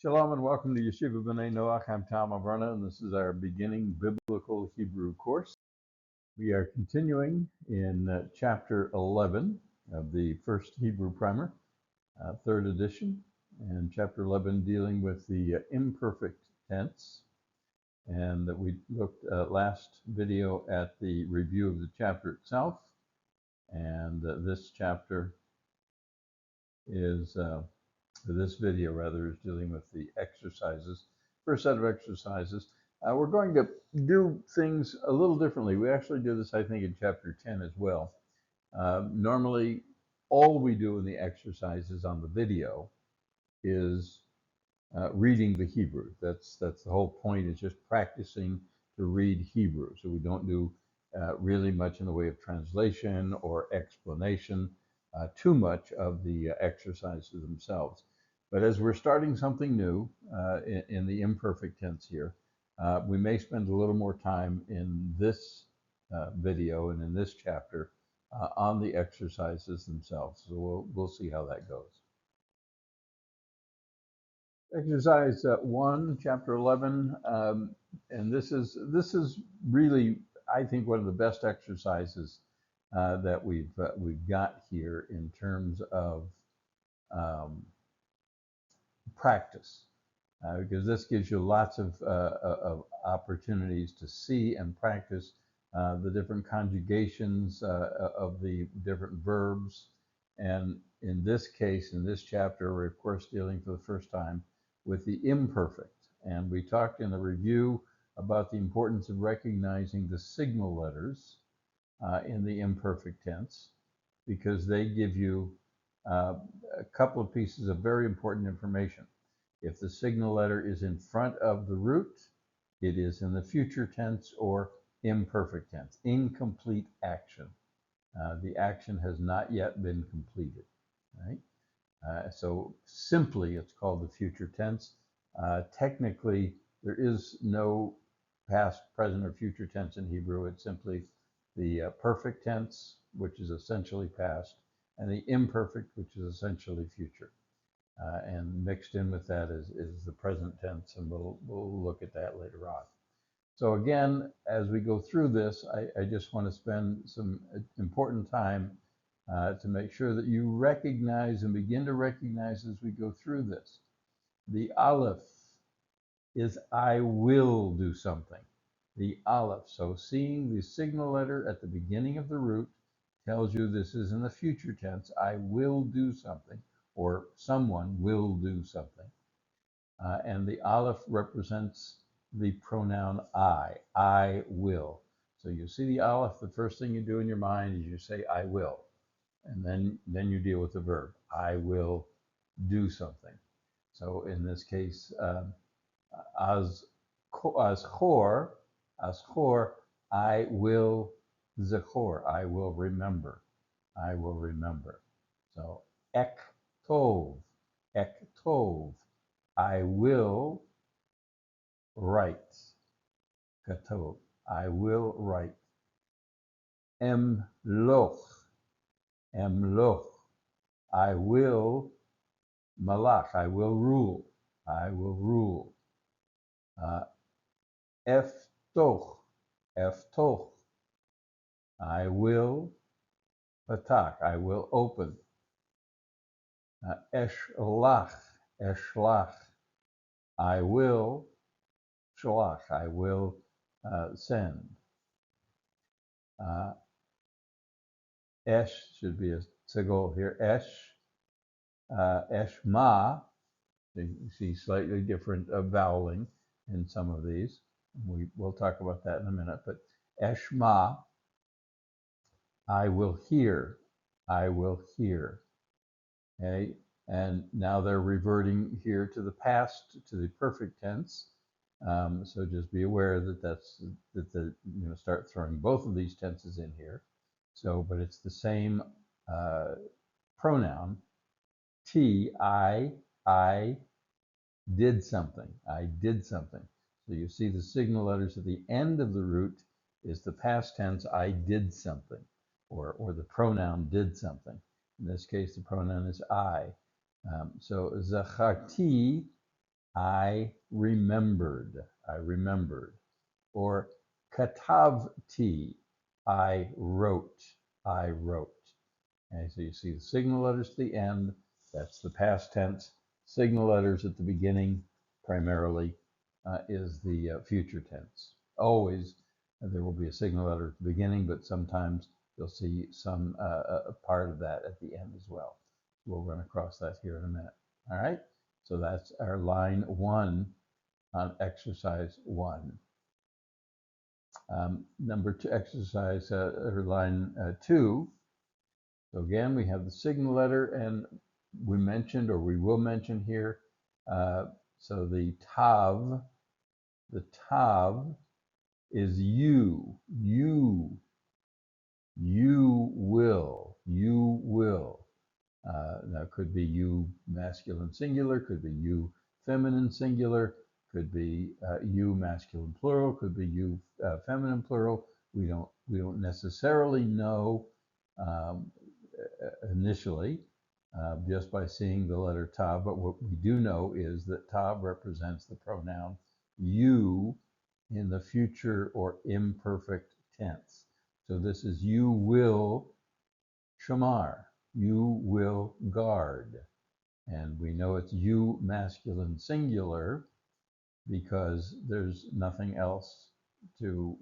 Shalom and welcome to Yeshiva B'nai Noach. I'm Tom Averna, and this is our beginning biblical Hebrew course. We are continuing in chapter 11 of the first Hebrew primer, third edition, and chapter 11 dealing with the imperfect tense. And we looked last video at the review of the chapter itself, and this chapter is this video rather is dealing with the exercises. First set of exercises. We're going to do things a little differently. We actually do this, I think, in chapter 10 as well. Normally, all we do in the exercises on the video is reading the Hebrew. That's the whole point, is just practicing to read Hebrew. So we don't do really much in the way of translation or explanation, too much of the exercises themselves. But as we're starting something new in the imperfect tense here, we may spend a little more time in this video and in this chapter on the exercises themselves. So we'll see how that goes. Exercise 1, chapter 11, and this is really, I think, one of the best exercises that we've got here in terms of practice, because this gives you lots of opportunities to see and practice the different conjugations of the different verbs. And in this case, in this chapter, we're of course dealing for the first time with the imperfect. And we talked in the review about the importance of recognizing the signal letters in the imperfect tense, because they give you a couple of pieces of very important information. If the signal letter is in front of the root, it is in the future tense or imperfect tense, incomplete action. The action has not yet been completed, right? So simply, it's called the future tense. Technically, there is no past, present, or future tense in Hebrew. It's simply the perfect tense, which is essentially past, and the imperfect, which is essentially future. And mixed in with that is the present tense, and we'll look at that later on. So again, as we go through this, I just want to spend some important time to make sure that you recognize and begin to recognize as we go through this. The aleph is I will do something. The aleph, so seeing the signal letter at the beginning of the root tells you this is in the future tense. I will do something, or someone will do something. And the aleph represents the pronoun I will. So you see the aleph, the first thing you do in your mind is you say I will. And then you deal with the verb. I will do something. So in this case, as chor, I will zechor. I will remember. I will remember. So ek tov. I will write. Katov. I will write. Emloch. I will malach. I will rule. I will rule. Eftoch. I will patach. I will open. Eshlach. I will shlach. I will send. Esh should be a segol here. Eshma. You see slightly different voweling in some of these. We'll talk about that in a minute. But Eshma, I will hear. I will hear. Okay, and now they're reverting here to the past, to the perfect tense. So just be aware that you're going to start throwing both of these tenses in here. So, but it's the same pronoun. I did something. I did something. So you see the signal letters at the end of the root is the past tense, I did something, or the pronoun did something. In this case, the pronoun is I. So zacharti, I remembered. I remembered. Or katavti. I wrote. I wrote. Okay, so you see the signal letters at the end. That's the past tense. Signal letters at the beginning, primarily, is the future tense. Always there will be a signal letter at the beginning, but sometimes you'll see some part of that at the end as well. We'll run across that here in a minute. All right, so that's our line 1 on exercise 1. Number 2, exercise or line 2. So again, we have the signal letter, and we mentioned, or we will mention here, so the tav is you will. Now, could be you masculine singular, could be you feminine singular, could be you masculine plural, could be you feminine plural. We don't necessarily know initially just by seeing the letter tav, but what we do know is that tav represents the pronoun you in the future or imperfect tense. So this is you will shamar, you will guard. And we know it's you masculine singular because there's nothing else to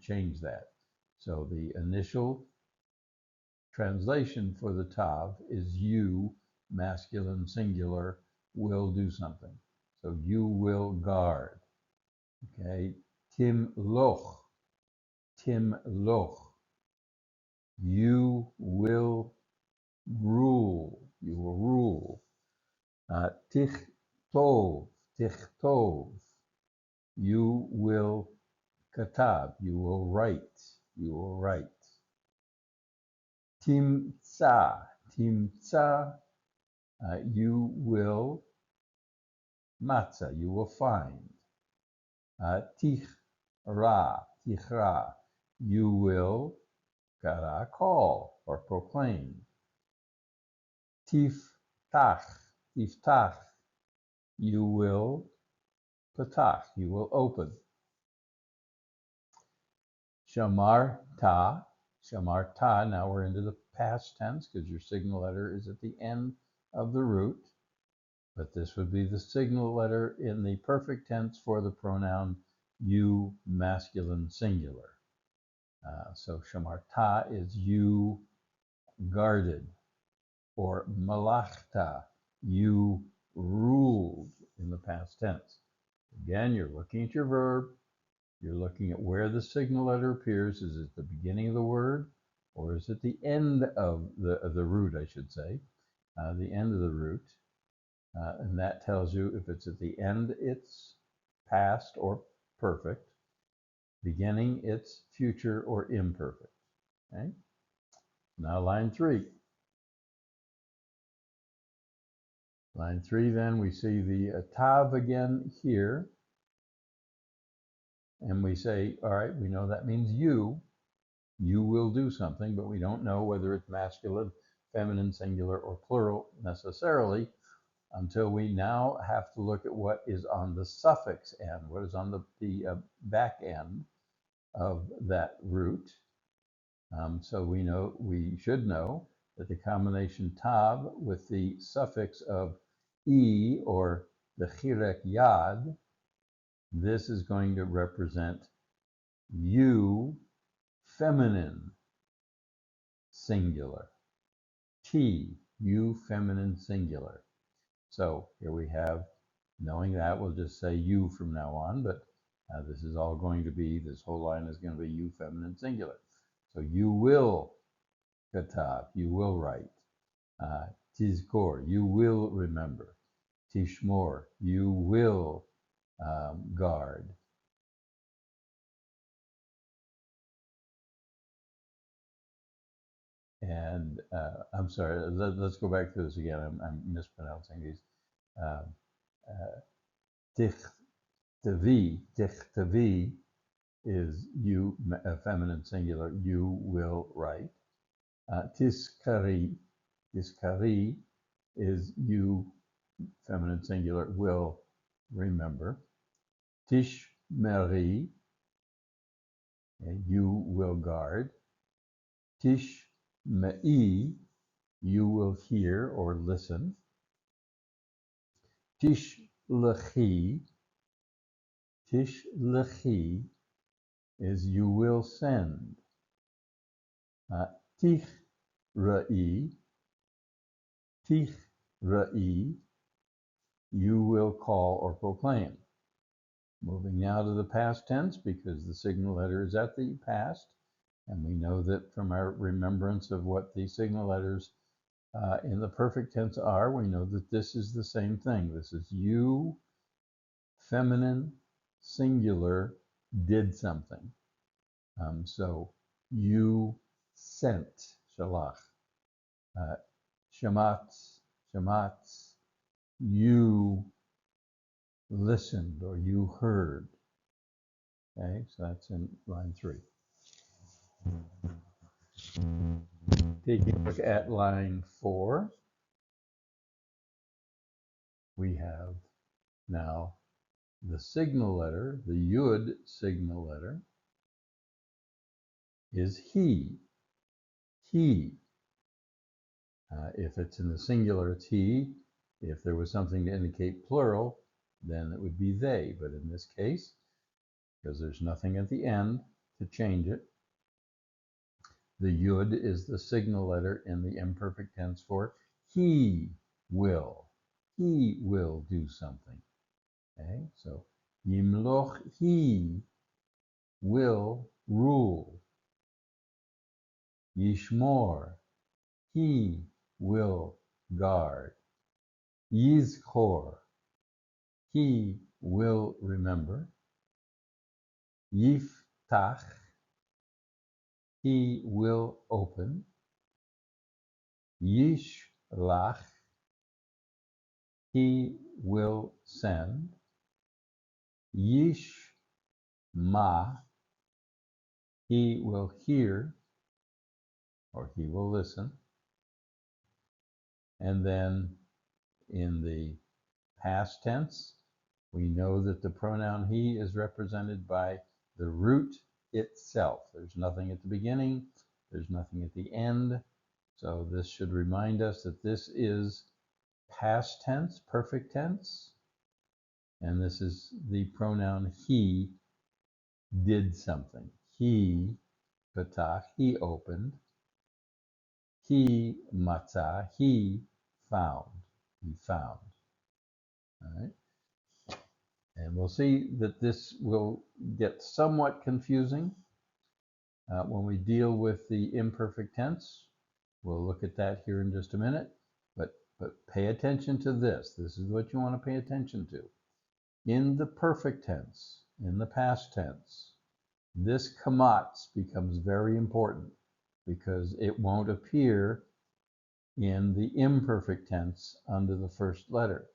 change that. So the initial translation for the tav is you masculine singular will do something. So you will guard. Okay, timloch, you will rule, you will rule. Tichtov, you will katab, you will write, you will write. Timtza, you will matzah, you will find. Tichra, you will kara, call or proclaim. Tiftach, you will patach, you will open. Shamarta, now we're into the past tense because your signal letter is at the end of the root, but this would be the signal letter in the perfect tense for the pronoun you masculine singular. So shamarta is you guarded, or malachta, you ruled in the past tense. Again, you're looking at your verb, you're looking at where the signal letter appears. Is it the beginning of the word, or is it the end of the root, I should say, the end of the root? And that tells you if it's at the end, it's past or perfect. Beginning, it's future or imperfect. Okay? Now line 3. Line 3, then we see the tav again here. And we say, all right, we know that means you will do something, but we don't know whether it's masculine, feminine, singular, or plural necessarily until we now have to look at what is on the suffix end, what is on the back end of that root. So we should know that the combination tav with the suffix of e, or the chirek yad, this is going to represent you feminine singular. T, you feminine singular. So here we have, knowing that, we'll just say you from now on, but this is all going to be, this whole line is going to be you feminine singular. So you will katab, you will write. Tizkor, you will remember. Tishmor, you will guard. And I'm sorry, let's go back to this again. I'm mispronouncing these. Tichtavi is you, feminine singular, you will write. Tiskari is you, feminine singular, will remember. Tishmeri, you will guard. Tishmei, you will hear or listen. Tishlechi, tishlechi is you will send. Tichrei, tichrei, you will call or proclaim. Moving now to the past tense, because the signal letter is at the past, and we know that from our remembrance of what the signal letters in the perfect tense are, we know that this is the same thing. This is you, feminine, singular, did something. So you sent, shalach. Shamatz, shamatz, you listened or you heard. Okay, so that's in line 3. Taking a look at line 4, we have now the signal letter, the yud signal letter, is he. He. If it's in the singular, it's he. If there was something to indicate plural, then it would be they. But in this case, because there's nothing at the end to change it, the yud is the signal letter in the imperfect tense for he will. He will do something. Okay, so yimloch, he will rule. Yishmor, he will guard. Yizchor, he will remember. Yiftach, he will open. Yishlach, he will send. Yishma, he will hear, or he will listen. And then in the past tense, we know that the pronoun he is represented by the root itself. There's nothing at the beginning, there's nothing at the end. So this should remind us that this is past tense, perfect tense. And this is the pronoun he did something. He, patach, he opened. He, matzah, he found. He found. All right. And we'll see that this will get somewhat confusing when we deal with the imperfect tense. We'll look at that here in just a minute. But pay attention to this. This is what you want to pay attention to. In the perfect tense, in the past tense, this kamatz becomes very important because it won't appear in the imperfect tense under the first letter.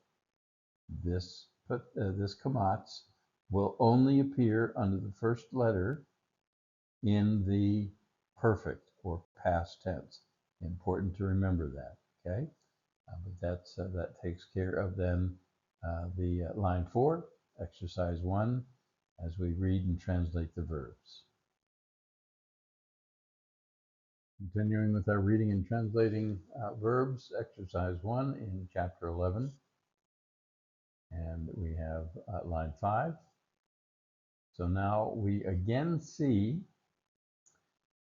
This kamatz will only appear under the first letter in the perfect or past tense. Important to remember that, okay? But that takes care of then the line 4, exercise 1, as we read and translate the verbs. Continuing with our reading and translating verbs, exercise 1 in chapter 11. And we have line 5. So now we again see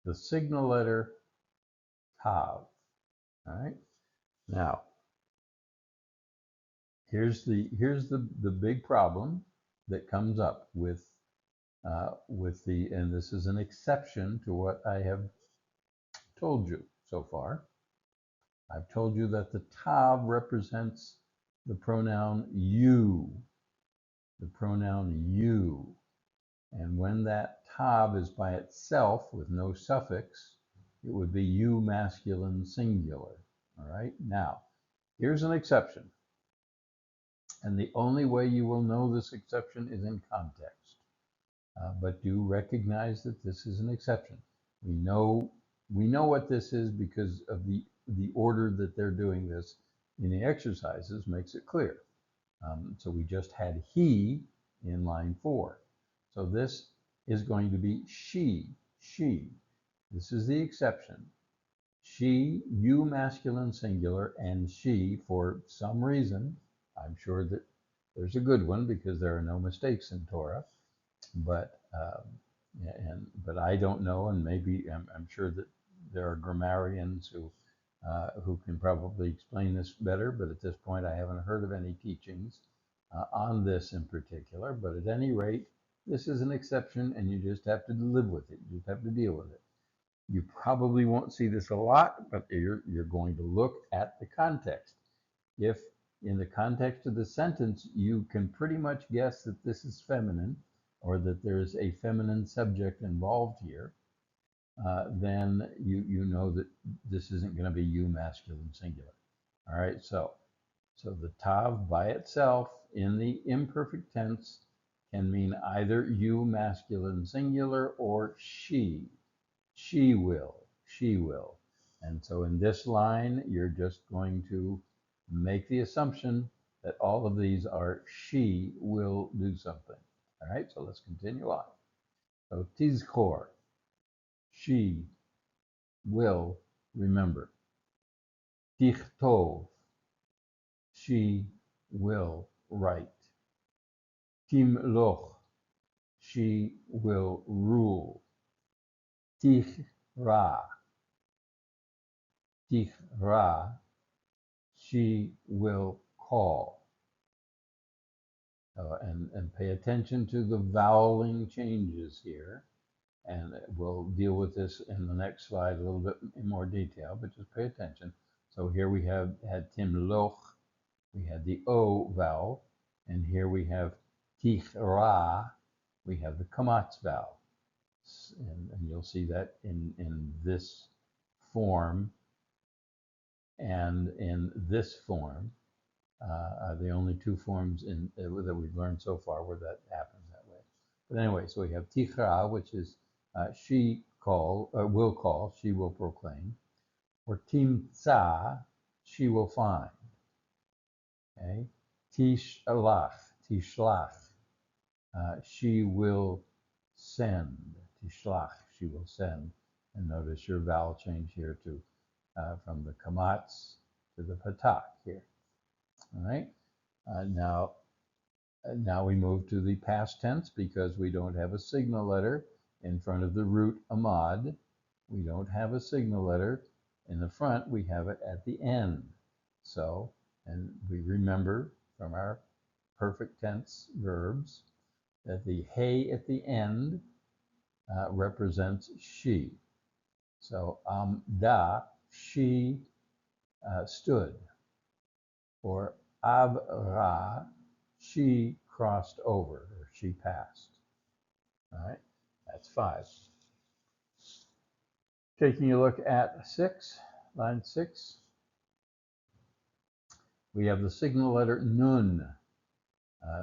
the signal letter tav. All right. Now, here's the big problem that comes up with and this is an exception to what I have told you so far. I've told you that the tav represents the pronoun you, the pronoun you. And when that tav is by itself with no suffix, it would be you masculine singular. All right. Now, here's an exception. And the only way you will know this exception is in context. But do recognize that this is an exception. We know what this is because of the order that they're doing this in the exercises makes it clear. So we just had he in line 4. So this is going to be she. This is the exception. She, you masculine singular, and she, for some reason, I'm sure that there's a good one because there are no mistakes in Torah, but but I don't know, and maybe I'm sure that there are grammarians who can probably explain this better, but at this point I haven't heard of any teachings on this in particular. But at any rate, this is an exception, and you just have to live with it. You just have to deal with it. You probably won't see this a lot, but you're going to look at the context. If in the context of the sentence, you can pretty much guess that this is feminine, or that there's a feminine subject involved here, then you know that this isn't going to be you masculine singular. All right, so the tav by itself in the imperfect tense can mean either you masculine singular or she will. And so in this line, you're just going to make the assumption that all of these are she will do something. All right, so let's continue on. So tizkor, she will remember. Tichtov, she will write. Timloch, she will rule. Tichra, she will call. And pay attention to the voweling changes here. And we'll deal with this in the next slide a little bit in more detail, but just pay attention. So here we had timloch, we had the O vowel, and here we have tichra, we have the kamatz vowel. And you'll see that in this form and in this form. Are the only two forms that we've learned so far where that happens that way. But anyway, so we have tichra, which is she will call, she will proclaim. Or timtza, she will find. Okay, tishlach, she will send. Tishlach, she will send. And notice your vowel change here to from the kamatz to the patak here. All right. Now we move to the past tense because we don't have a signal letter in front of the root amad. We don't have a signal letter in the front. We have it at the end. So, and we remember from our perfect tense verbs that the hey at the end represents she. So amda, she stood. Or Avra, she crossed over, or she passed. All right, that's 5. Taking a look at 6, line 6, we have the signal letter nun.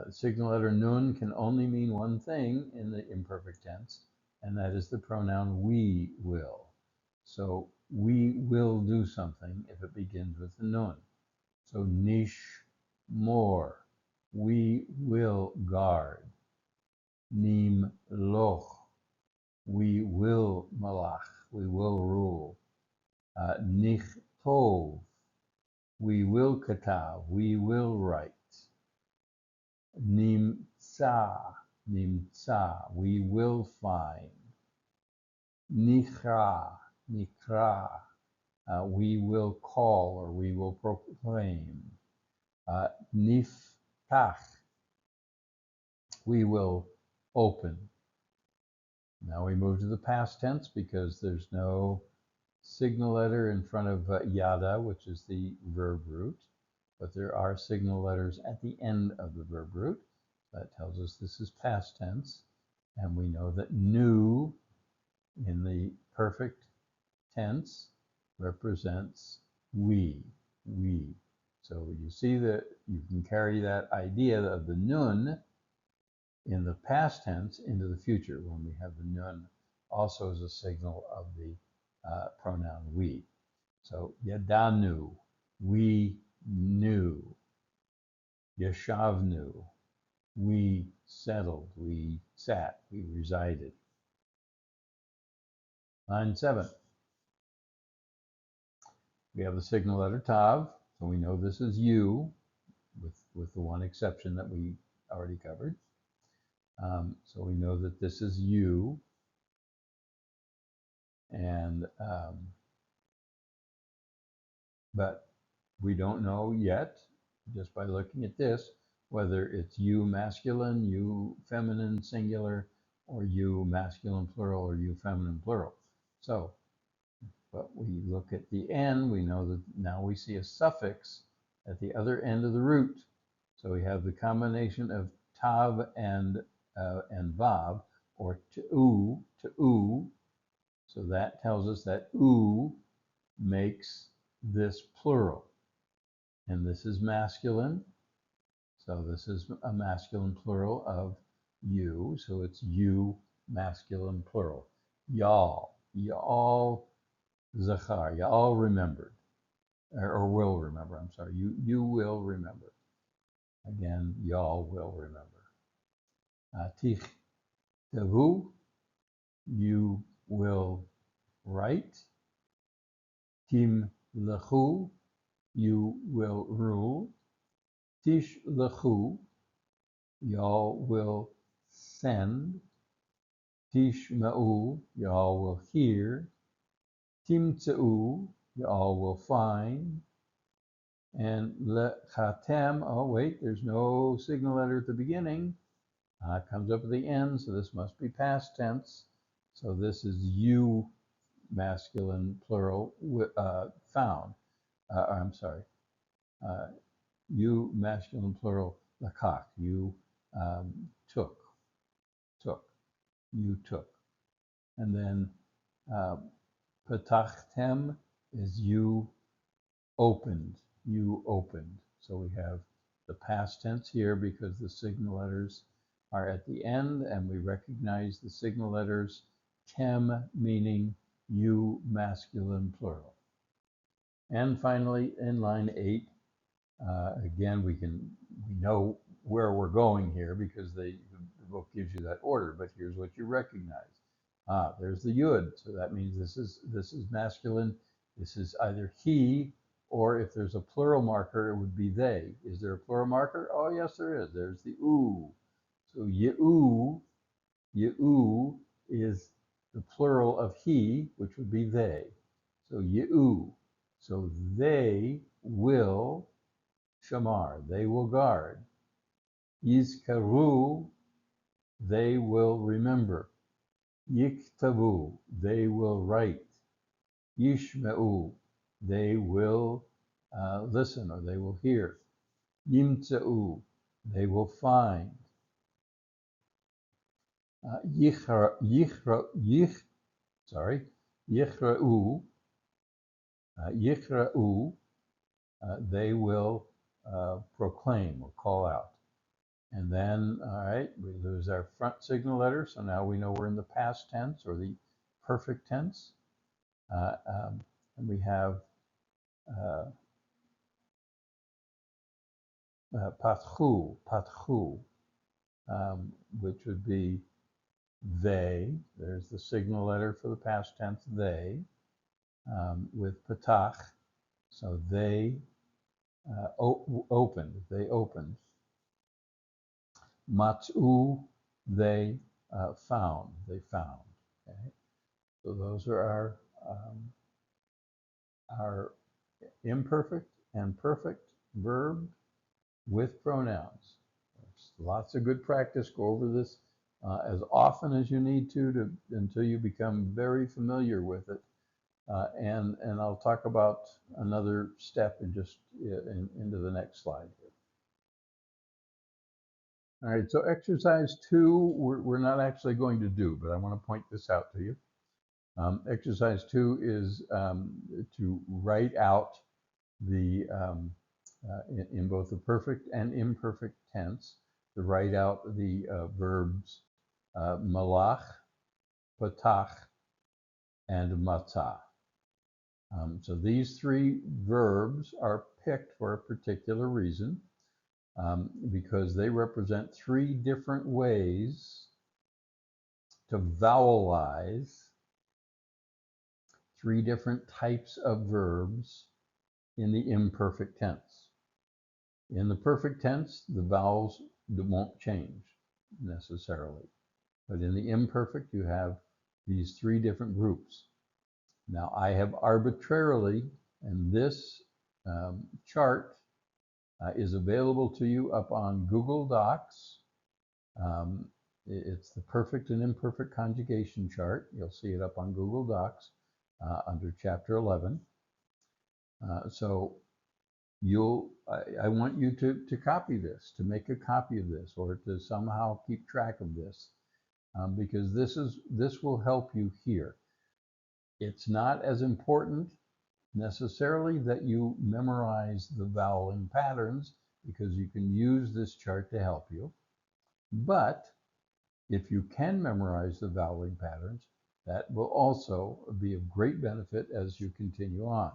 The signal letter nun can only mean one thing in the imperfect tense, and that is the pronoun we will. So we will do something if it begins with the nun. So nish more, we will guard. Nim loch, we will malach, we will rule. Nichtov, we will katav, we will write. Nimtza, we will find. Nikra, we will call or we will proclaim. Niftach, we will open. Now we move to the past tense because there's no signal letter in front of yada, which is the verb root, but there are signal letters at the end of the verb root. That tells us this is past tense, and we know that nu in the perfect tense represents we. So you see that you can carry that idea of the nun in the past tense into the future when we have the nun also as a signal of the pronoun we. So yadanu, we knew. Yeshavnu, we settled, we sat, we resided. Line 7. We have the signal letter Tav, so we know this is you, with the one exception that we already covered. So we know that this is you, and but we don't know yet, just by looking at this, whether it's you masculine, you feminine singular, or you masculine plural, or you feminine plural. So, but we look at the end, we know that now we see a suffix at the other end of the root. So we have the combination of tav and vav, or to u. So that tells us that u makes this plural. And this is masculine. So this is a masculine plural of you. So it's you masculine plural. Y'all. Y'all zachar. Y'all remembered. Or will remember. I'm sorry. You will remember. Again, y'all will remember. Tich tevu. You will write. Tim lechu. You will rule. Tish lechu. Y'all will send. Tishma'u, y'all will hear. Timtza'u, y'all will find. And lechatem, oh wait, there's no signal letter at the beginning. It comes up at the end, so this must be past tense. So this is you, masculine plural, found. I'm sorry. You, masculine plural, lakach. You took. You took. And then patachtem is you opened. So we have the past tense here because the signal letters are at the end, and we recognize the signal letters tem meaning you masculine plural. And finally, in line 8, again we know where we're going here because the book gives you that order, but here's what you recognize. There's the yud, so that means this is masculine. This is either he, or if there's a plural marker, it would be they. Is there a plural marker? Oh yes, there is. There's the u. So ye'u is the plural of he, which would be they. So ye'u. So they will shamar. They will guard. Yizkaru. They will remember. Yiktabu, they will write. Yishma'u, they will listen or they will hear. Yimtza'u, they will find. Yichra'u, they will proclaim or call out. And then, all right, we lose our front signal letter, so now we know we're in the past tense or the perfect tense. And we have patchu, which would be they. There's the signal letter for the past tense, they, with patach. So they opened. They opened. Mat'u, they found. They found. Okay? So those are our imperfect and perfect verb with pronouns. There's lots of good practice. Go over this as often as you need to until you become very familiar with it. And I'll talk about another step in just into the next slide here. All right, so exercise 2, we're not actually going to do, but I want to point this out to you. Exercise 2 is to write out the, in both the perfect and imperfect tense, to write out the verbs malach, patach, and matzah. So these 3 verbs are picked for a particular reason. because they represent three different ways to vowelize three different types of verbs in the imperfect tense. In the perfect tense, the vowels won't change necessarily. But in the imperfect, you have these three different groups. Now, I have arbitrarily, and this chart is available to you up on Google Docs. It's the perfect and imperfect conjugation chart. You'll see it up on Google Docs under Chapter 11. So I want you to copy this, to make a copy of this, or to somehow keep track of this, because this will help you here. It's not as important necessarily that you memorize the voweling patterns, because you can use this chart to help you. But if you can memorize the voweling patterns, that will also be of great benefit as you continue on.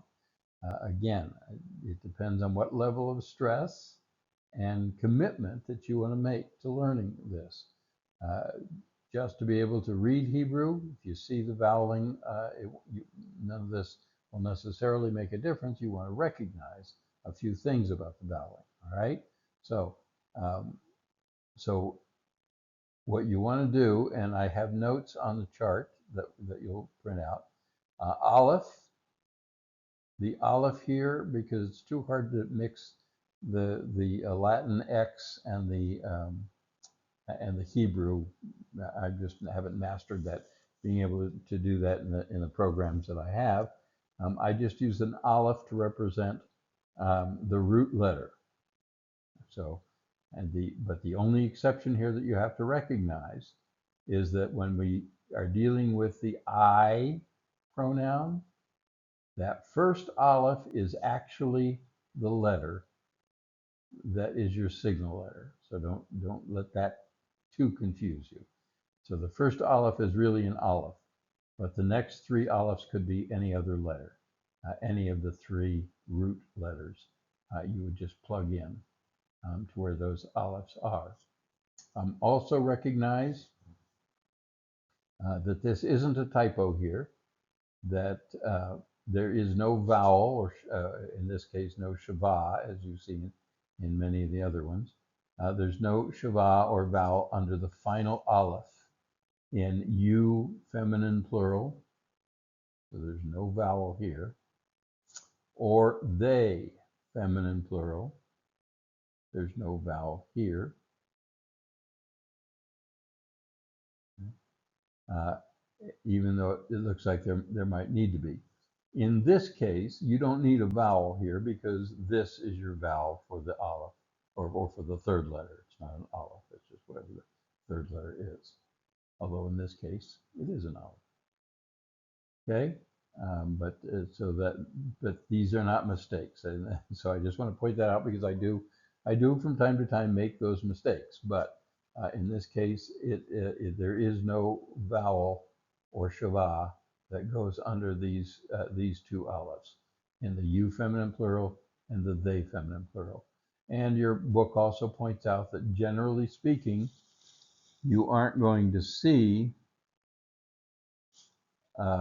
Again, it depends on what level of stress and commitment that you want to make to learning this. Just to be able to read Hebrew, if you see the voweling, none of this will necessarily make a difference. You want to recognize a few things about the voweling, all right? So, so what you want to do, and I have notes on the chart that you'll print out. Aleph, the Aleph here, because it's too hard to mix the Latin X and the Hebrew. I just haven't mastered that, being able to do that in the programs that I have. I just use an Aleph to represent the root letter. So, but the only exception here that you have to recognize is that when we are dealing with the I pronoun, that first Aleph is actually the letter that is your signal letter. So don't let that too confuse you. So the first Aleph is really an Aleph, but the next three Alephs could be any other letter, any of the three root letters. You would just plug in to where those Alephs are. Also recognize that this isn't a typo here, that there is no vowel, or in this case, no shava, as you've seen in many of the other ones. There's no shava or vowel under the final aleph in you feminine plural, so there's no vowel here, or they feminine plural, there's no vowel here. Even though it looks like there might need to be. In this case, you don't need a vowel here because this is your vowel for the aleph, or for the third letter. It's not an aleph, it's just whatever the third letter is. Although in this case, it is an aleph. Okay, but these are not mistakes, and so I just want to point that out because I do from time to time make those mistakes. But in this case, there is no vowel or shava that goes under these two alephs in the you feminine plural and the they feminine plural. And your book also points out that generally speaking, you aren't going to see the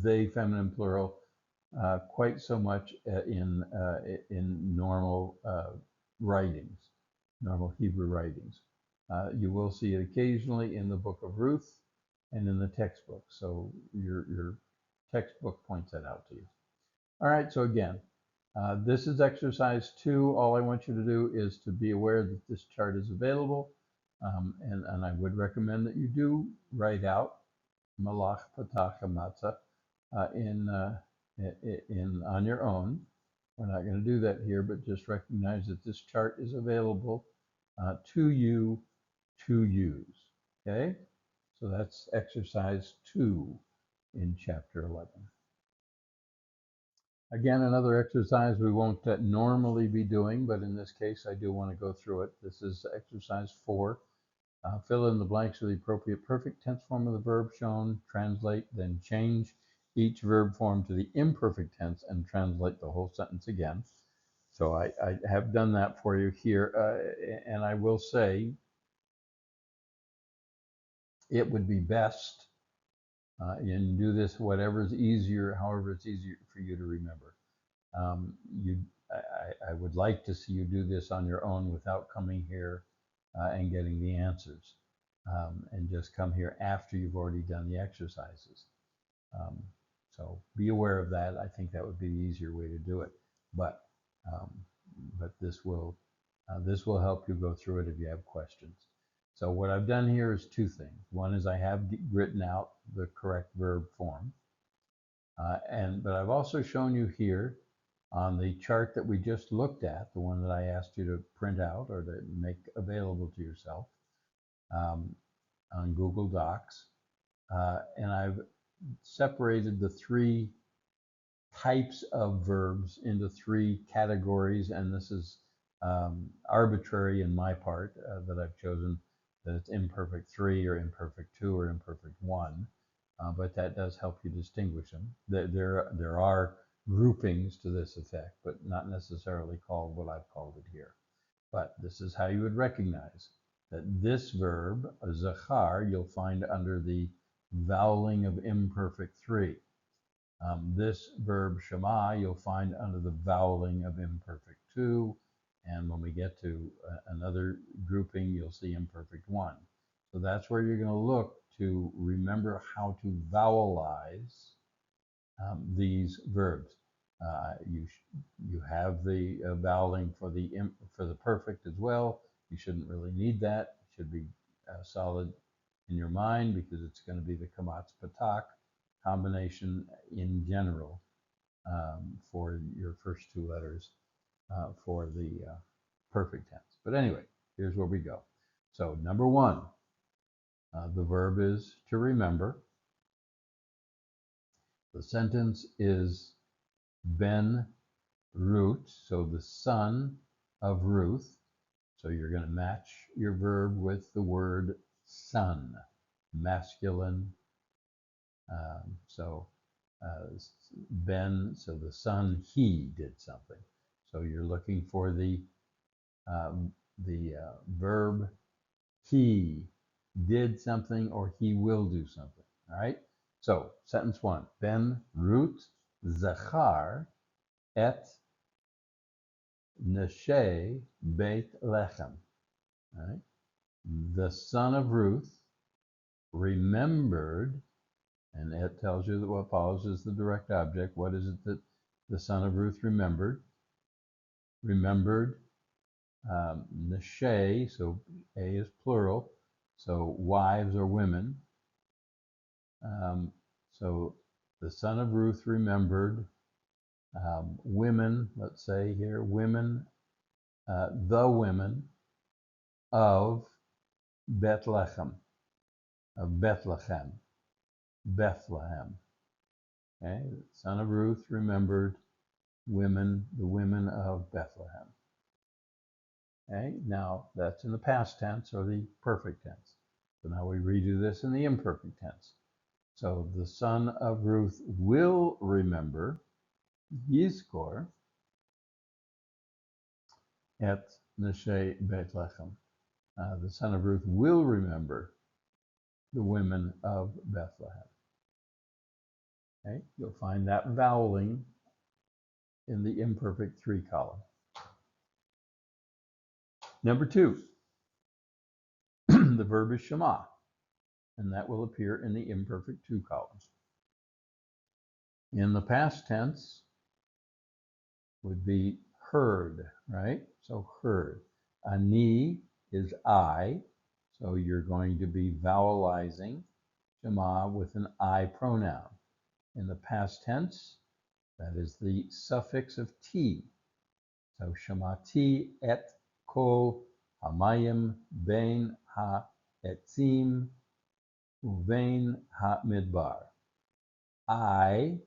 they feminine plural quite so much in normal writings, normal Hebrew writings. You will see it occasionally in the book of Ruth and in the textbook. So your textbook points that out to you. All right, so again, this is exercise 2. All I want you to do is to be aware that this chart is available. And I would recommend that you do write out Malach Patach Matzah on your own. We're not going to do that here, but just recognize that this chart is available to you to use. Okay, so that's exercise 2 in chapter 11. Again, another exercise we won't normally be doing, but in this case, I do want to go through it. This is exercise 4. Fill in the blanks with the appropriate perfect tense form of the verb shown, translate, then change each verb form to the imperfect tense and translate the whole sentence again. So I have done that for you here, and I will say it would be best, and do this whatever is easier, however it's easier for you to remember. I would like to see you do this on your own without coming here and getting the answers, and just come here after you've already done the exercises. So be aware of that. I think that would be the easier way to do it. But this will help you go through it if you have questions. So what I've done here is two things. One is I have written out the correct verb form, but I've also shown you here on the chart that we just looked at, the one that I asked you to print out or to make available to yourself on Google Docs, and I've separated the three types of verbs into three categories, and this is arbitrary in my part, that I've chosen that it's imperfect 3 or imperfect 2 or imperfect 1, but that does help you distinguish them. There are groupings to this effect, but not necessarily called what I've called it here. But this is how you would recognize that this verb, zachar, you'll find under the voweling of imperfect 3. This verb shema you'll find under the voweling of imperfect 2, and when we get to another grouping, you'll see imperfect 1. So that's where you're going to look to remember how to vowelize these verbs. You have the voweling for the perfect as well. You shouldn't really need that. It should be solid in your mind because it's going to be the kamatz patak combination in general for your first two letters for the perfect tense. But anyway, here's where we go. So number one, the verb is to remember. The sentence is Ben Ruth, so the son of Ruth. So you're going to match your verb with the word son, masculine. Ben, so the son, he did something. So you're looking for the verb he did something or he will do something. All right. So sentence one: Ben Ruth zachar et Neshe Beit Lechem. All right. The son of Ruth remembered, and it tells you that what follows is the direct object. What is it that the son of Ruth remembered? Remembered, Neshe, so A is plural, so wives or women. So the son of Ruth remembered women, let's say here, women, the women of Bethlehem, Bethlehem. Okay, the son of Ruth remembered women, the women of Bethlehem. Okay, now that's in the past tense or the perfect tense. So now we redo this in the imperfect tense. So the son of Ruth will remember, Yizkor, et Neshe Bethlehem. The son of Ruth will remember the women of Bethlehem. Okay, you'll find that voweling in the imperfect 3 column. Number 2, the verb is shema, and that will appear in the imperfect 2 column. In the past tense would be heard, right? So heard. Ani is I, so you're going to be vowelizing shema with an I pronoun. In the past tense, that is the suffix of T. So shemati et kol hamayim bein ha'etzim uvein ha'midbar. I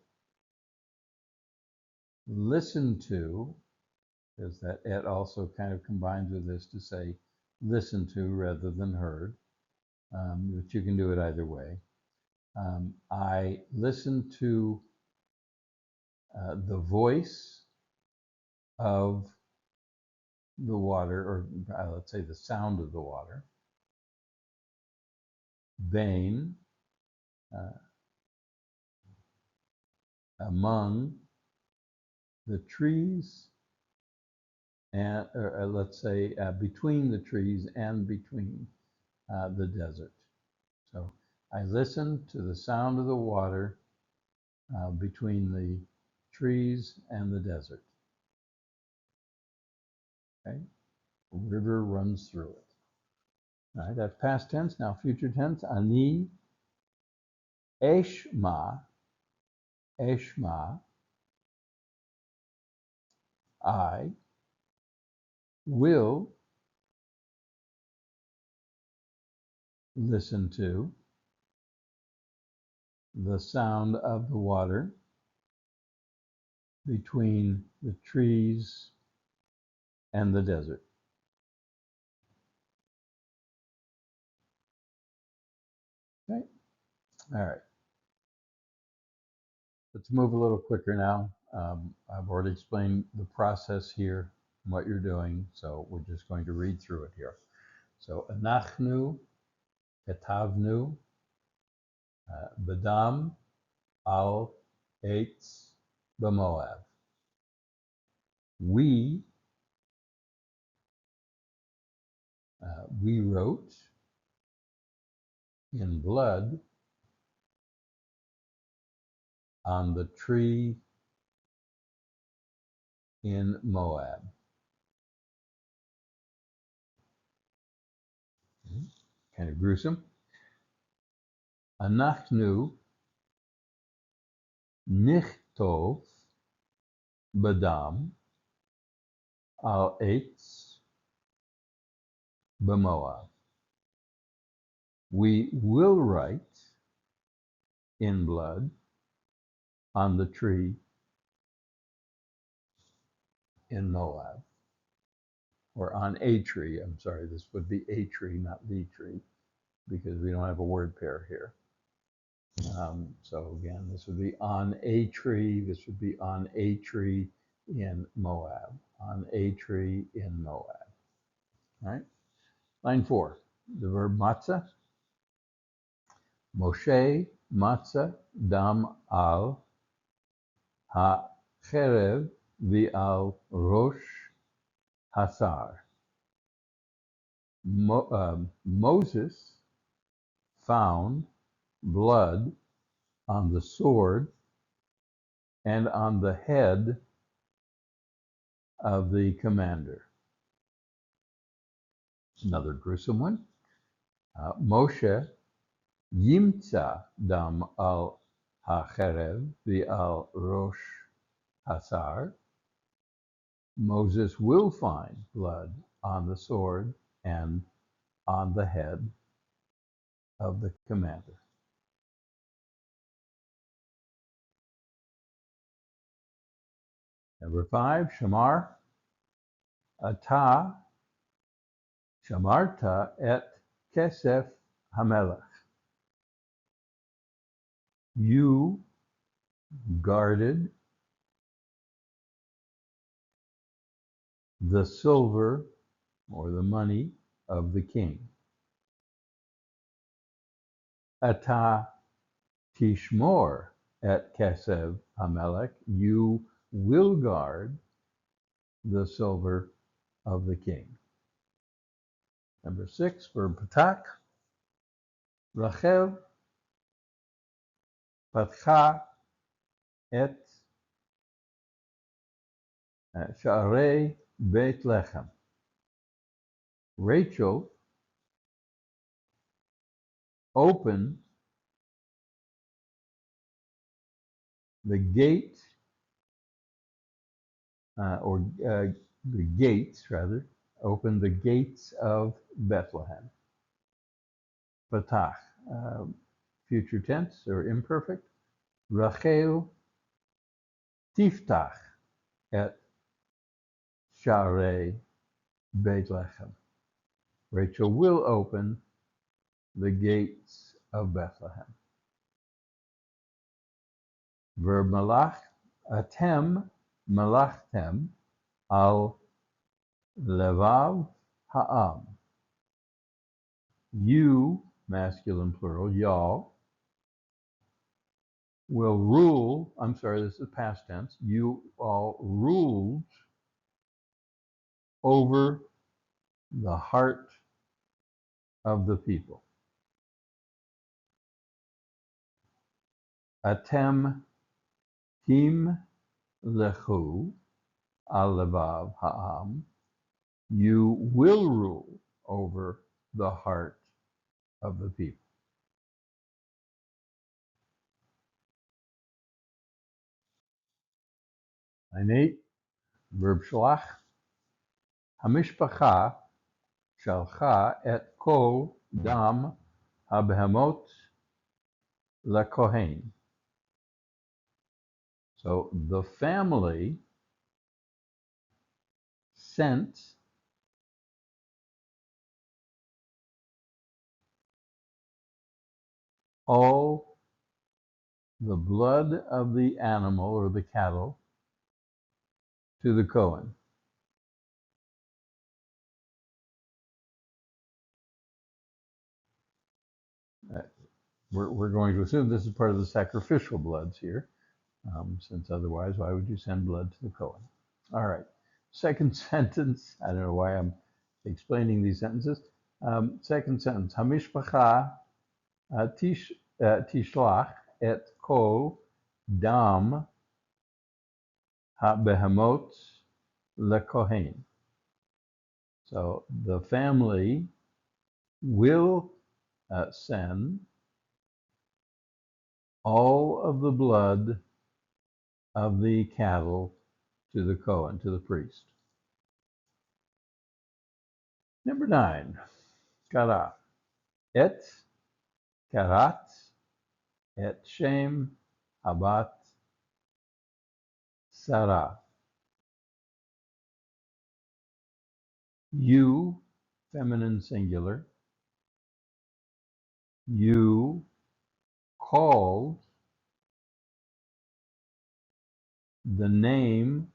listen to, because that et also kind of combines with this to say listen to rather than heard. but you can do it either way. I listen to the voice of the water, or let's say the sound of the water. Vein, among the trees, and let's say between the trees and between the desert. So I listen to the sound of the water between the trees and the desert. Okay, a river runs through it. All right, that's past tense. Now future tense. Ani eshma, eshma. I will listen to the sound of the water between the trees and the desert. Okay, all right. Let's move a little quicker now. I've already explained the process here, what you're doing, so we're just going to read through it here. So, anachnu ketavnu bedam al eitz b'Moab. We wrote in blood on the tree in Moab. Kind of gruesome. Anachnu nichtov bedam al eitz b'Moab. We will write in blood on the tree in Moab, or on a tree. I'm sorry, this would be a tree, not the tree, because we don't have a word pair here. So again, this would be on a tree. This would be on a tree in Moab. On a tree in Moab. All right. Line 4. The verb matzah. Moshe matzah dam al ha-cherev v'al rosh hasar. Moses found blood on the sword and on the head of the commander. Another gruesome one. Moshe yimtza dam al hacherev v'al rosh hasar. Moses will find blood on the sword and on the head of the commander. Number 5, Shamar. Ata shamarta et kesef hamelech. You guarded the silver or the money of the king. Ata tishmor et kesev hamelech. You will guard the silver of the king. Number 6, verb patak. Rachel patcha et sha'arei Beit Lechem. Rachel opened the gate, the gates rather, opened the gates of Bethlehem. Patach, future tense or imperfect. Rachel tiftach et sha'arei Beit Lechem. Rachel will open the gates of Bethlehem. Verb malach, atem malachtem al levav ha'am. You, masculine plural, y'all, will rule, I'm sorry, this is past tense, you all ruled over the heart of the people. Atem tim lechu al levav ha'am. You will rule over the heart of the people. Line 8, verb shalach. Hamishpacha shalcha et kol dam habehemot lekohen. So the family sent all the blood of the animal or the cattle to the Kohen. We're going to assume this is part of the sacrificial bloods here, since otherwise, why would you send blood to the Kohen? All right. Second sentence. I don't know why I'm explaining these sentences. Second sentence. Hamishpacha tishlach et kol dam ha-behemot lekohen. So the family will send all of the blood of the cattle to the Kohen, to the priest. Number 9, kara. Et karat et shem habat Sarah. You, feminine singular, you called the name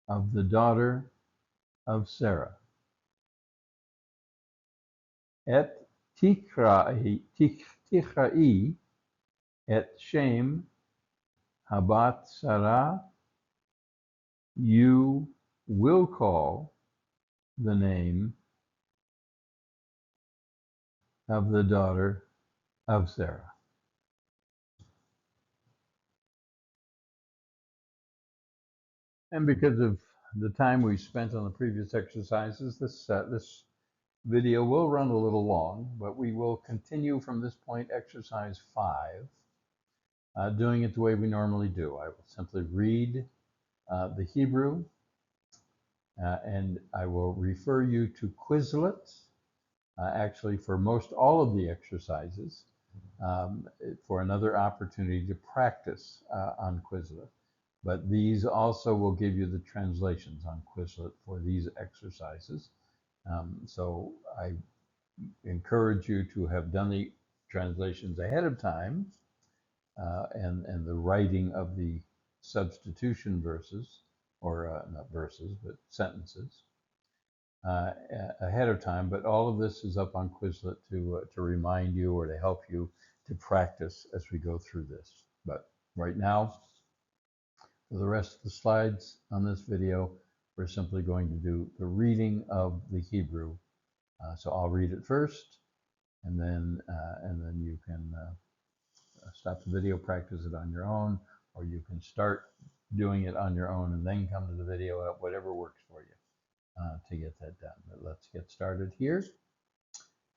of the daughter of Sarah. Et tichrai et shem habat Sarah. You will call the name of the daughter of Sarah. And because of the time we spent on the previous exercises, this video will run a little long, but we will continue from this point, exercise 5, doing it the way we normally do. I will simply read the Hebrew, and I will refer you to Quizlet, actually for most all of the exercises, for another opportunity to practice on Quizlet. But these also will give you the translations on Quizlet for these exercises. So I encourage you to have done the translations ahead of time, and the writing of the substitution verses, or not verses, but sentences, ahead of time. But all of this is up on Quizlet to remind you or to help you to practice as we go through this. But right now, for the rest of the slides on this video, we're simply going to do the reading of the Hebrew. So I'll read it first, and then you can stop the video, practice it on your own, or you can start doing it on your own and then come to the video, whatever works for you to get that done. But let's get started here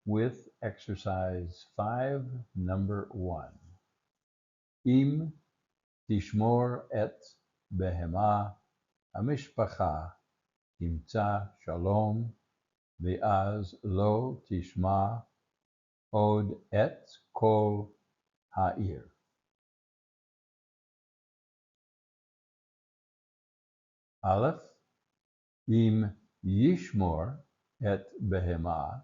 with exercise 5, number 1. Im tishmor et behema hamishpacha timtza shalom ve'az lo tishma od et kol ha'ir. Aleph, im yishmor et behema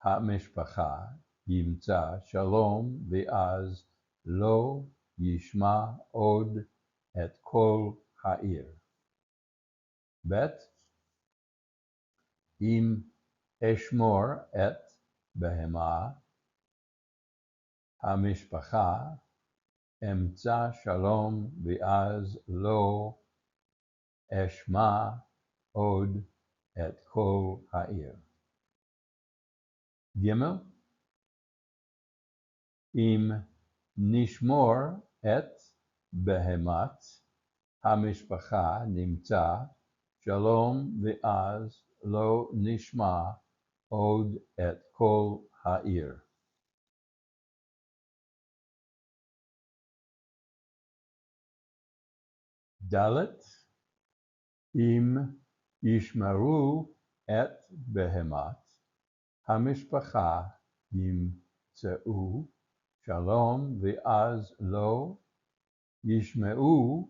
hamishpacha ימצא שלום, ואז לא ישמע עוד את כל העיר. ב' אם אשמור את בהמה המשפחה, אמצא שלום, ואז לא אשמע עוד את כל העיר. ג' אם נשמור את בהמת המשפחה, נמצא שלום, ואז לא נשמע עוד את כל העיר. ד' אם ישמרו את בהמת המשפחה, ימצאו שלום, ואז לא ישמעו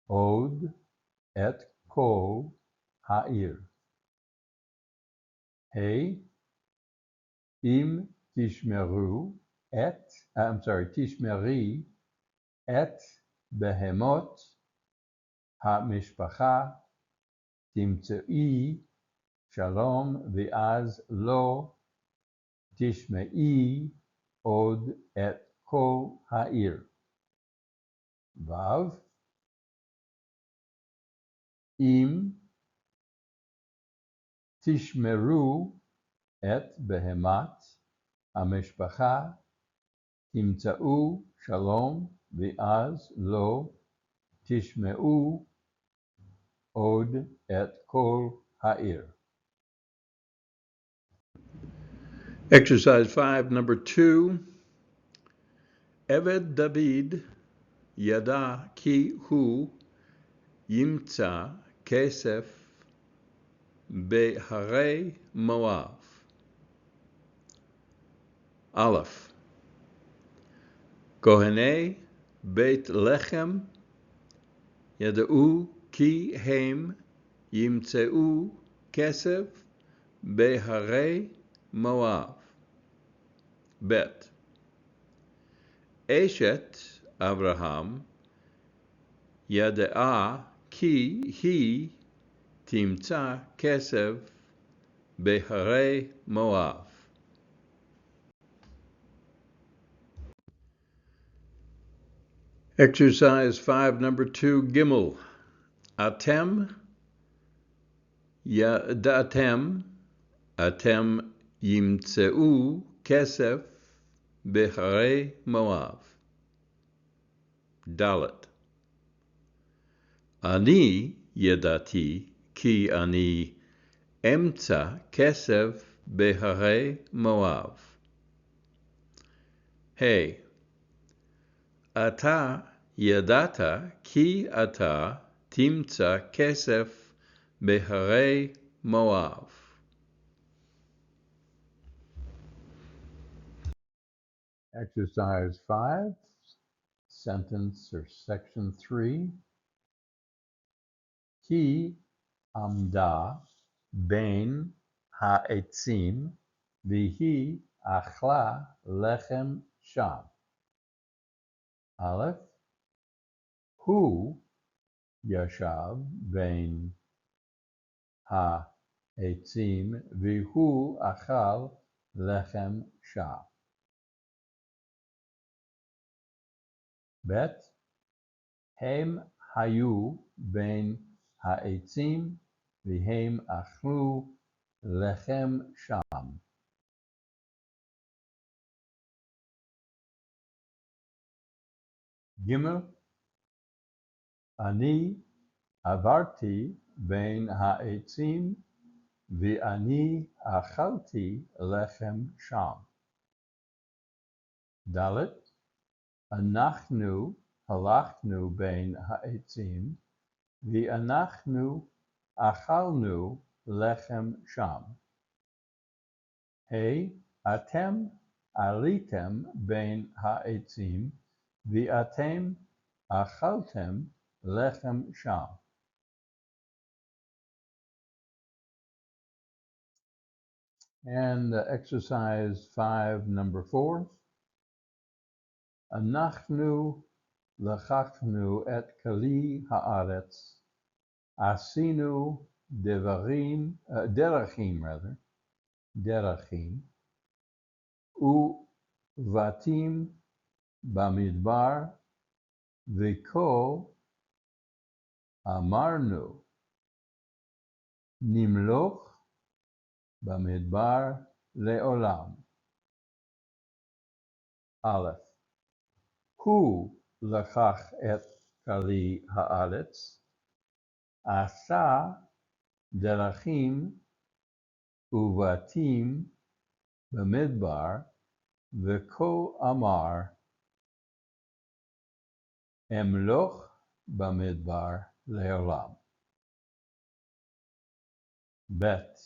עוד את כל העיר. אם תשמרי את בהמות המשפחה, תמצאי שלום, ואז לא תשמעי עוד את כל העיר. ו' אם תשמרו את בהמת המשפחה, תמצאו שלום, ואז לא תשמעו עוד את כל העיר. Exercise 5, number 2. Eved David yada ki hu yimtza kesef behare Moav. Aleph. Kohenei Beit Lechem yada'u ki hem yimtzeu kesef behare Moav. Bet. Eshet Avraham yada'a ki hi timtza kesef behare Moav. Exercise 5, number 2, Gimel. Atem yada'atem, atem yimtzeu kesef behare Moav. Dalet. Ani yadati ki ani emtza kesef behare Moav. Hey. Ata yadata ki ata timtza kesef behare Moav. Exercise 5, sentence or section 3. Ki amda bein ha'etzim vihi achla lechem sham. Aleph. Hu yashav bein ha'etzim vihu achal lechem sham. Bet. Hem hayu bein ha'etzim vihem achlu lechem sham. Gimel. Ani avarti bein ha'etzim vi'ani achalti lechem sham. Dalet. Anachnu halachnu bein ha'etzim vi'anachnu achalnu lechem sham. Hey, atem alitem bein ha'etzim vi'atem achaltem lechem sham. And exercise 5, number 4. Anachnu lachachnu et kali haaretz, asinu derachim, uvatim bamidbar, viko amarnu, nimloch bamidbar leolam. Aleph. Hu lakach et kali haaretz, asa derachim uvatim bamidbar, viko amar, emloch bamidbar leolam. Bet.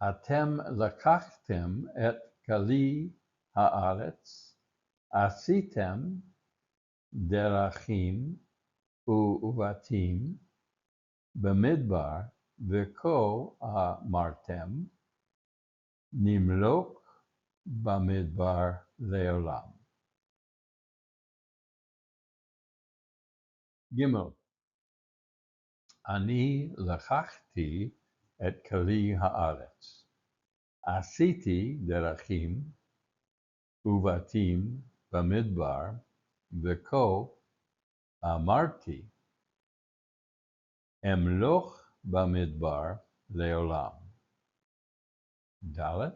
Atem lakachtem et kali haaretz, asitem derachim uvatim bamidbar, viko amartem, nimlok bamidbar leolam. Gimel. Ani lakachti et kali haaretz, asiti derachim uvatim bamidbar, viko amarti, emloch bamidbar leolam. Dalet.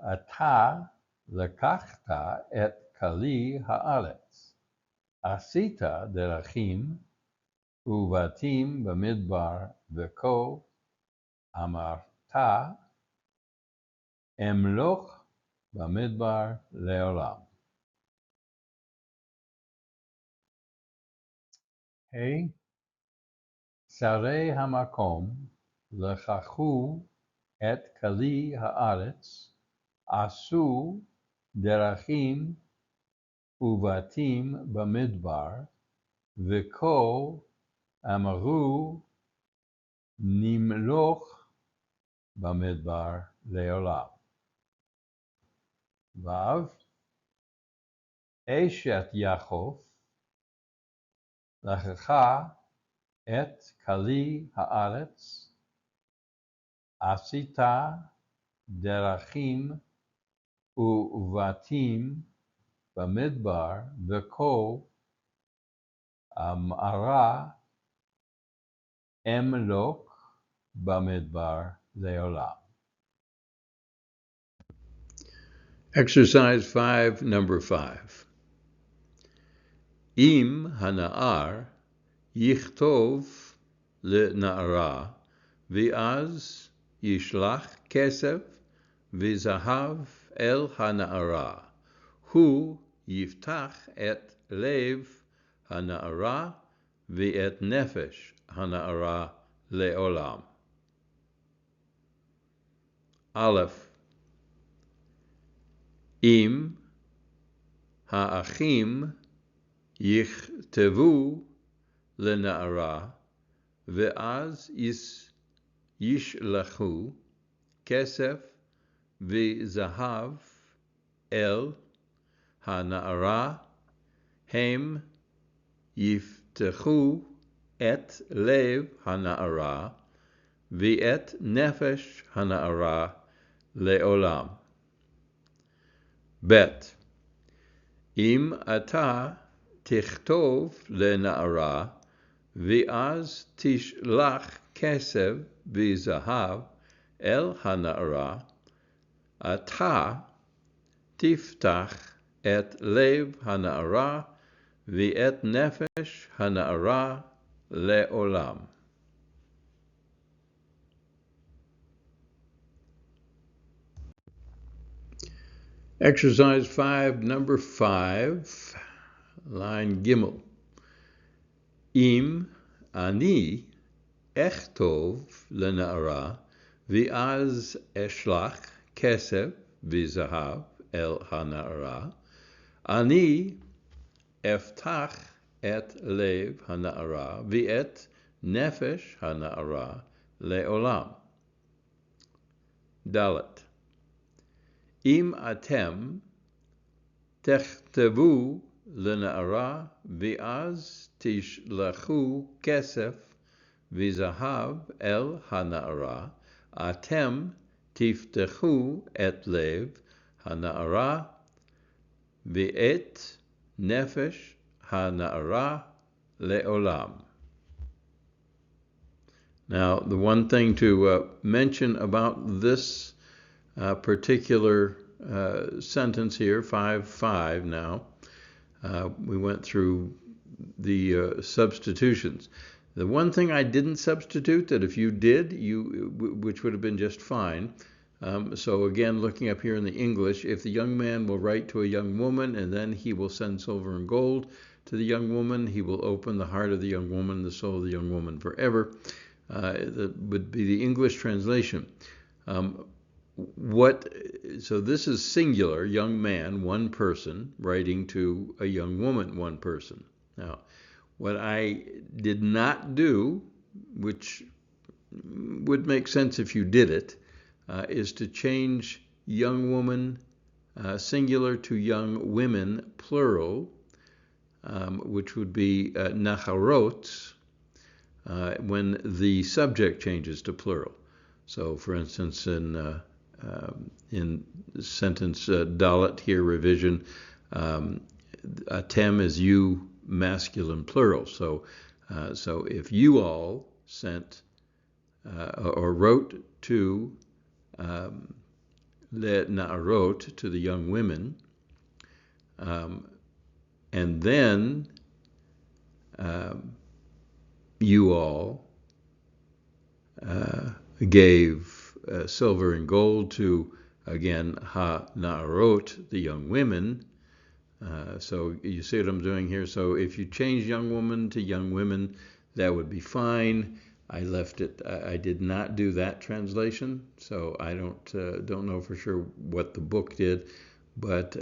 Ata lekachta et kali haaretz, asita derachim uvatim bamidbar, viko amarta, emloch bamidbar leolam. Hey, sarei hamakom lechachu et kali haaretz, asu derachim uvatim bamidbar, viko amaru nimloch bamidbar leolam. Vav. Eshet Yaakov lachacha et kali haaretz, asita derachim uvatim bamidbar, viko amara emloch bamidbar leolam. Exercise 5, number 5. Im hanaar yichtov le'na'ara, v'az yishlach kesef v'zahav el hana'ara, hu yiftach et lev hana'ara v'et nefesh hana'ara le'olam. Aleph. Im ha'achim yichtavu lena'ara, ve'az yishlachu kesef v'zahav el hana'ara, hem yiftechu et lev hana'ara, v'et nefesh hana'ara le'olam. Bet. Im ata tichtov lena'ara, v'az tishlach kesef v'zahav el hana'ara, ata tiftach et lev hana'ara, v'et nefesh hana'ara le'olam. Exercise 5, number 5, line Gimel. Im ani echtov lena'ara, v'az eshlach kesef v'zahav el hana'ara, ani eftach et lev hana'ara, v'et nefesh hana'ara le'olam. Dalet. Im atem techtavu lena'ara v'az tishlachu kesef v'zahav el hana'ara atem tiftechu et lev hana'ara v'et nefesh hana'ara le'olam. Now, the one thing to mention about this particular sentence here, 5:5 now, we went through the substitutions. The one thing I didn't substitute that if you did, which would have been just fine. So again, looking up here in the English, if the young man will write to a young woman and then he will send silver and gold to the young woman, he will open the heart of the young woman, the soul of the young woman forever. That would be the English translation. So this is singular, young man, one person, writing to a young woman, one person. Now, what I did not do, which would make sense if you did it, is to change young woman singular to young women plural, which would be nacharot, when the subject changes to plural. So, for instance, in sentence dalet here, revision, atem is you, masculine plural. So if you all sent or wrote to le na'arot, to the young women, and then you all gave silver and gold to, again, ha-na'arot, the young women. So you see what I'm doing here? So if you change young woman to young women, that would be fine. I left it. I did not do that translation, so I don't know for sure what the book did. But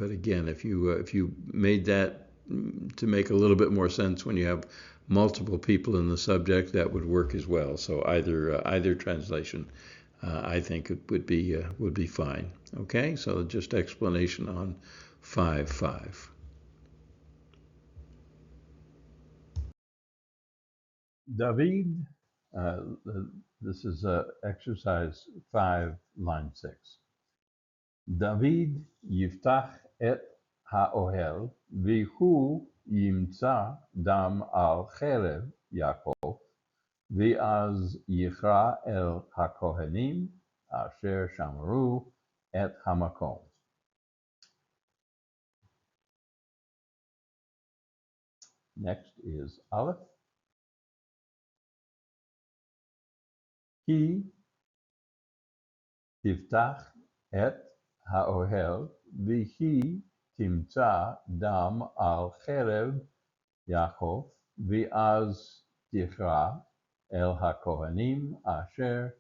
again, if you made that to make a little bit more sense when you have multiple people in the subject, that would work as well. So either translation, I think it would be fine. Okay, so just explanation on 5:5. David, this is exercise 5, line 6. David yiftach et ha'ohel, v'hu yimtza dam al cherev Yaakov, v'az yichra el hakohenim asher shamru et hamakom. Next is Aleph. Ki tiftach et ha'ohel, v'hi timtza dam al cherev Yaakov, v'az tichra el hakohanim asher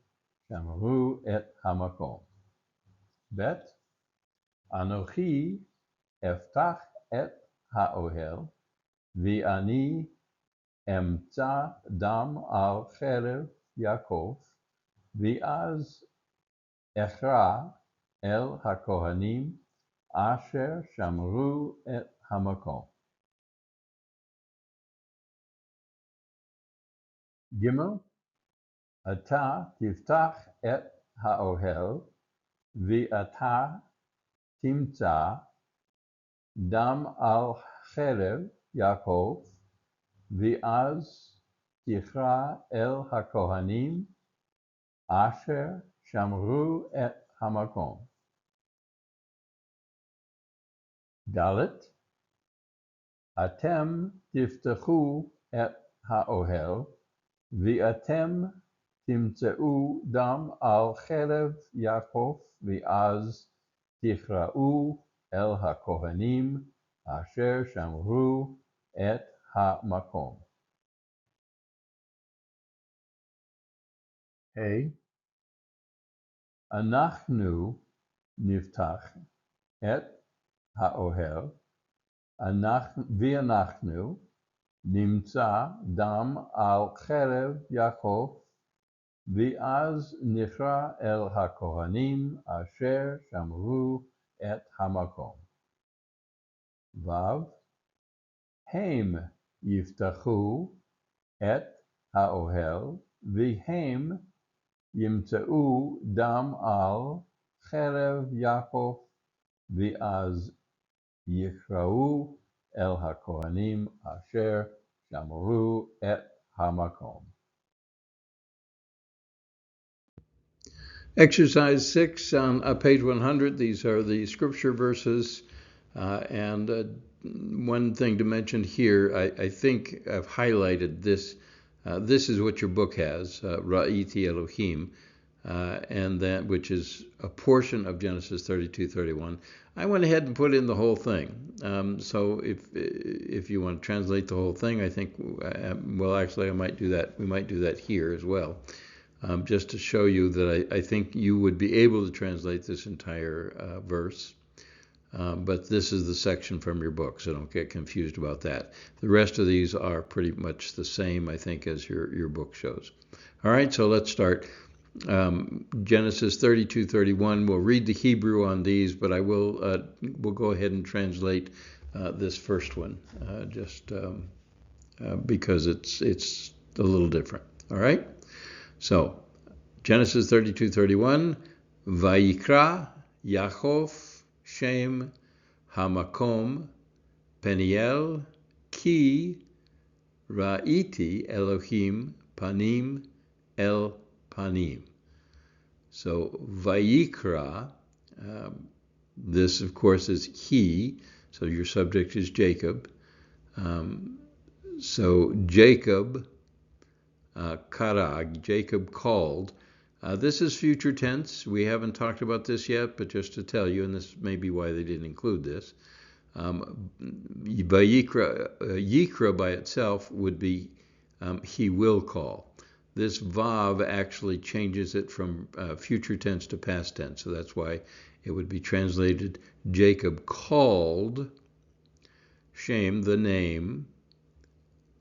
shamru et hamakom. Bet anochi eftach et ha'ohel, v'ani emtza dam al cherev Yaakov, v'az echra el hakohanim asher shamru et hamakom. Gimel, ata tiftach et ha'ohel, v'ata timtza dam al cherev Yaakov, v'az tichra el hakohanim asher shamru et hamakom. Dalet, atem tiftachu et ha'ohel, v'atem timtzeu dam al cherev Yaakov, v'az tichra'u el hakohanim asher shamru et hamakom. Hey, anachnu niftach et ha'ohel, v'anachnu nimtza dam al cherev Yaakov, V'az nichra el hakohanim asher shamru et hamakom. Vav, Haim yiftachu et haohel, v'hem yimtzeu dam al cherev Yaakov, v'az yichrau el hakohanim asher shamru et hamakom. Exercise 6 on page 100. These are the scripture verses. And one thing to mention here, I think I've highlighted this. This is what your book has, Ra'iti Elohim, and that which is a portion of Genesis 32:31. I went ahead and put in the whole thing. So if you want to translate the whole thing, I think, well, actually, I might do that. We might do that here as well, just to show you that I think you would be able to translate this entire verse. But this is the section from your book, so don't get confused about that. The rest of these are pretty much the same, I think, as your book shows. All right, so let's start. Genesis 32:31. We'll read the Hebrew on these, but we'll go ahead and translate this first one, just because it's a little different. All right. So Genesis 32:31. Vayikra Yaakov Shem Hamakom Peniel Ki Ra'iti Elohim Panim El Panim. So Vayikra, this of course is he, so your subject is Jacob. So Jacob, Karag, Jacob called. This is future tense. We haven't talked about this yet, but just to tell you, and this may be why they didn't include this, Yikra by itself would be he will call. This Vav actually changes it from future tense to past tense, so that's why it would be translated Jacob called Shem, the name,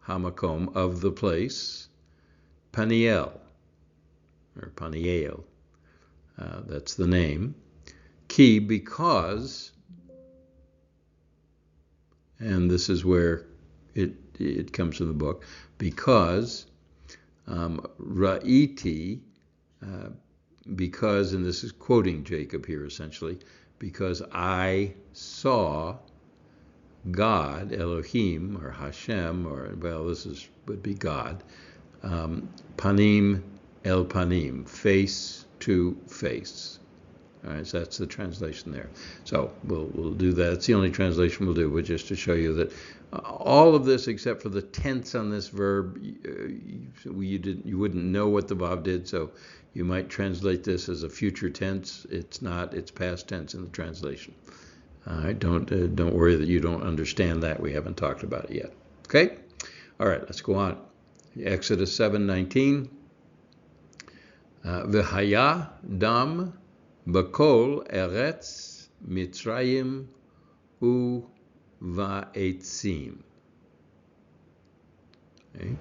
Hamakom, of the place, Paniel, or Paniel, that's the name, Ki, because, and this is where it comes from the book, because Ra'iti, because, and this is quoting Jacob here essentially, because I saw God, Elohim, or Hashem, or, well, would be God, Panim El Panim, face to face. All right, so that's the translation there. So we'll do that. It's the only translation we'll do, but just to show you that all of this, except for the tense on this verb, you wouldn't know what the Vav did, so you might translate this as a future tense. It's not. It's past tense in the translation. All right, don't worry that you don't understand that. We haven't talked about it yet. Okay. All right, let's go on. Exodus 7:19. V'haya dam b'kol eretz Mitzrayim u'va'etzim. Okay.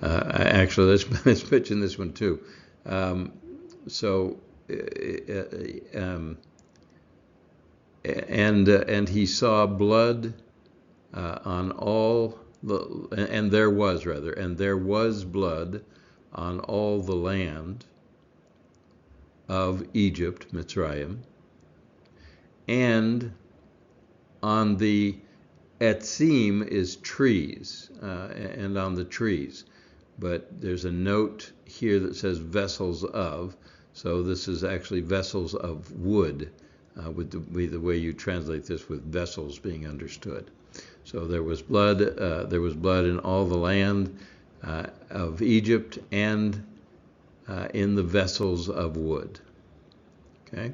Actually, let's mention this one too. And he saw blood on all the, and there was blood on all the land of Egypt, Mitzrayim, and on the etzim is trees, and on the trees. But there's a note here that says vessels of, so this is actually vessels of wood, would be the way you translate this, with vessels being understood. So there was blood in all the land of Egypt and in the vessels of wood. Okay.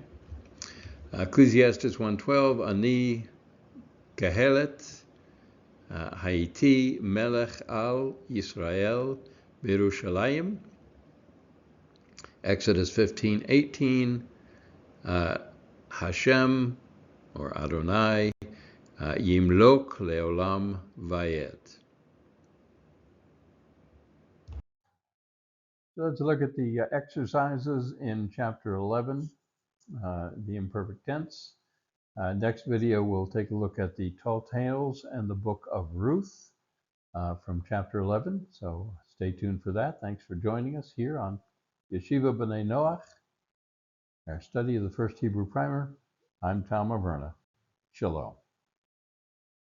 Ecclesiastes 1:12, Ani Kehelet Haiti Melech al Yisrael Birushalayim. Exodus 15:18, Hashem, or Adonai, Yimlok Leolam Vayet. So let's look at the exercises in chapter 11, the imperfect tense. Next video, we'll take a look at the Tall Tales and the book of Ruth from chapter 11. So stay tuned for that. Thanks for joining us here on Yeshiva B'nai Noach, our study of the First Hebrew Primer. I'm Tom Averna. Shalom.